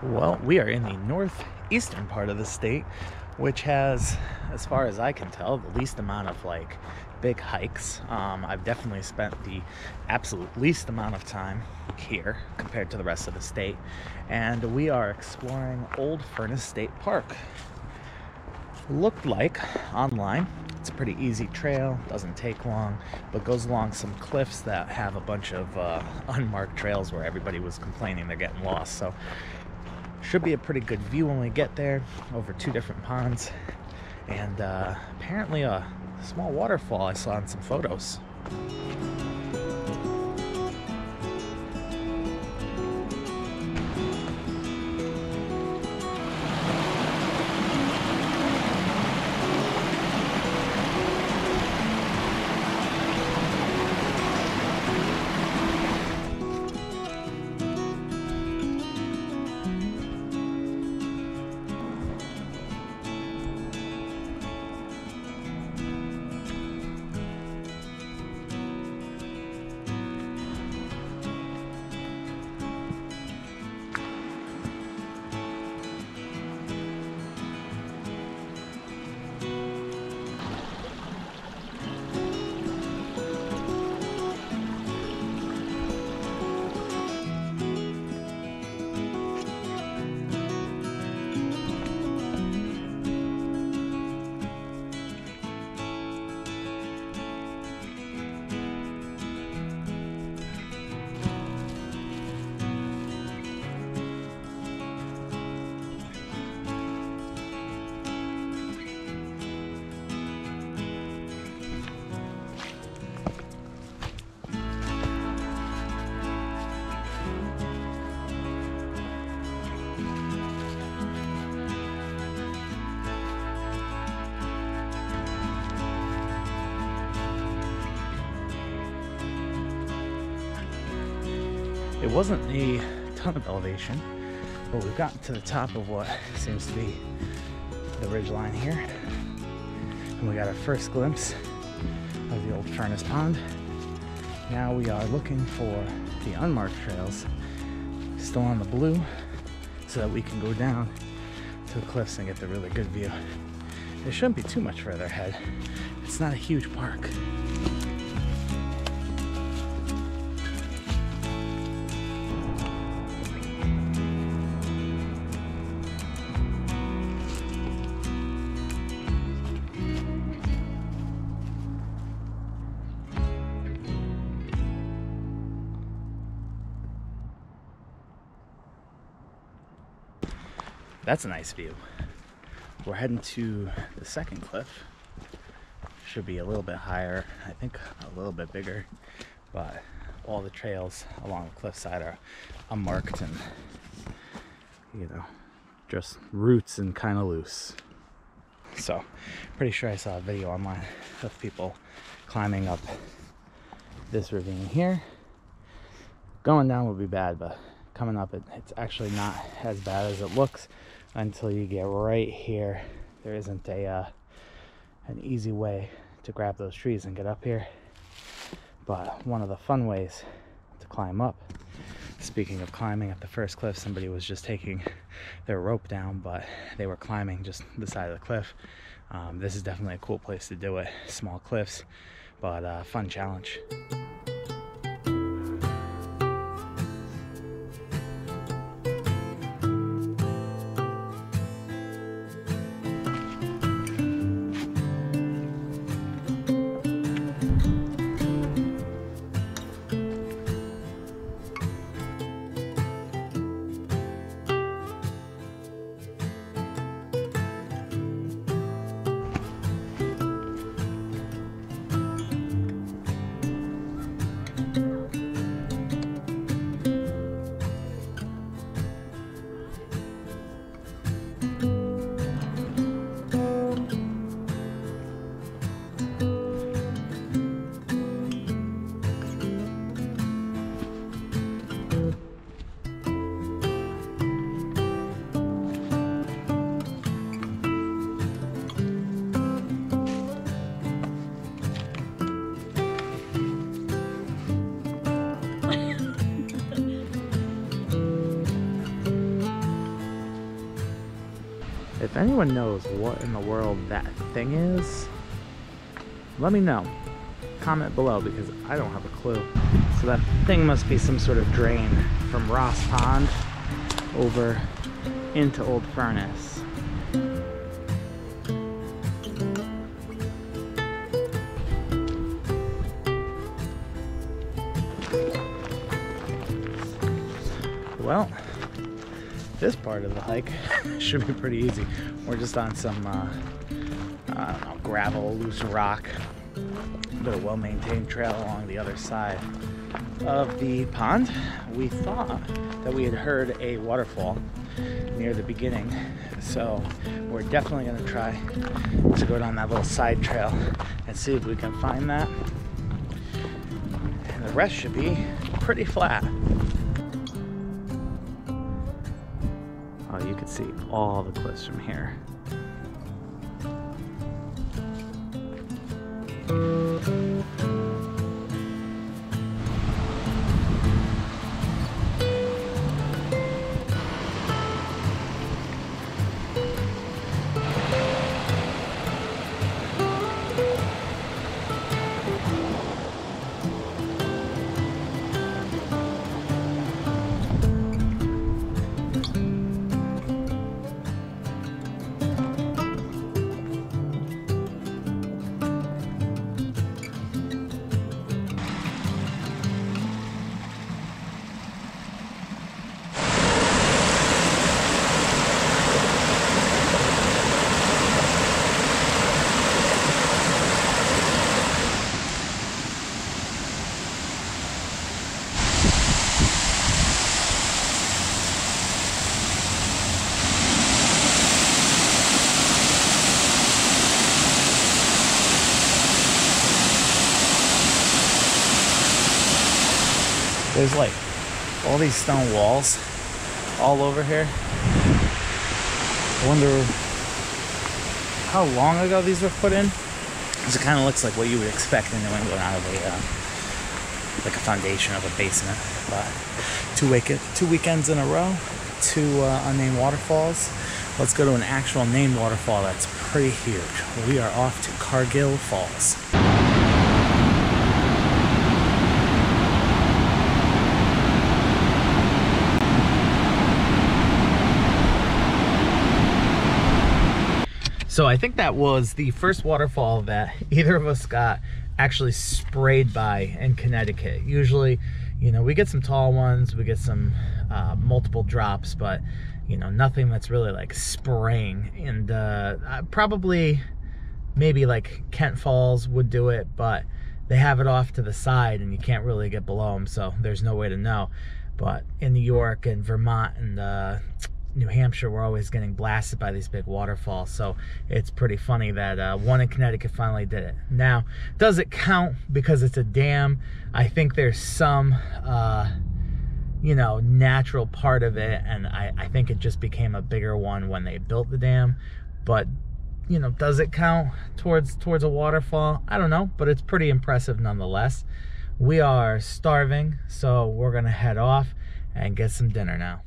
Well, we are in the northeastern part of the state, which has, as far as I can tell, the least amount of big hikes. I've definitely spent the absolute least amount of time here compared to the rest of the state, and we are exploring Old Furnace State Park. Looked like online it's a pretty easy trail, doesn't take long, but goes along some cliffs that have a bunch of unmarked trails where everybody was complaining they're getting lost. So should be a pretty good view when we get there, over two different ponds, and apparently a small waterfall I saw in some photos. It wasn't a ton of elevation, but we've gotten to the top of what seems to be the ridge line here. And we got our first glimpse of the old furnace pond. Now we are looking for the unmarked trails still on the blue so that we can go down to the cliffs and get the really good view. It shouldn't be too much further ahead. It's not a huge park. That's a nice view. We're heading to the second cliff. Should be a little bit higher, I think a little bit bigger, but all the trails along the cliffside are unmarked and, just roots and kind of loose. So, pretty sure I saw a video online of people climbing up this ravine here. Going down would be bad, but coming up it's actually not as bad as it looks until you get right here. There isn't an easy way to grab those trees and get up here, but one of the fun ways to climb up. Speaking of climbing, at the first cliff somebody was just taking their rope down, but they were climbing just the side of the cliff. This is definitely a cool place to do it. Small cliffs, but fun challenge. If anyone knows what in the world that thing is, let me know. Comment below, because I don't have a clue. So that thing must be some sort of drain from Ross Pond over into Old Furnace. Well, this part of the hike should be pretty easy. We're just on some, I don't know, gravel, loose rock. But a well-maintained trail along the other side of the pond. We thought that we had heard a waterfall near the beginning, so we're definitely going to try to go down that little side trail and see if we can find that. And the rest should be pretty flat. Oh, you can see all the cliffs from here. There's like all these stone walls all over here. I wonder how long ago these were put in. Because it kind of looks like what you would expect in New England out of a like a foundation of a basement. But two weekends in a row, two unnamed waterfalls. Let's go to an actual named waterfall that's pretty huge. We are off to Cargill Falls. So I think that was the first waterfall that either of us got actually sprayed by in Connecticut. Usually, you know, we get some tall ones, we get some multiple drops, but you know, nothing that's really like spraying. And probably maybe like Kent Falls would do it, but they have it off to the side and you can't really get below them, so there's no way to know. But in New York and Vermont and New Hampshire, we're always getting blasted by these big waterfalls, so it's pretty funny that one in Connecticut finally did it. Now, does it count because it's a dam? I think there's some you know, natural part of it, and I think it just became a bigger one when they built the dam. But you know, does it count towards a waterfall? I don't know, but it's pretty impressive nonetheless. We are starving, so we're gonna head off and get some dinner now.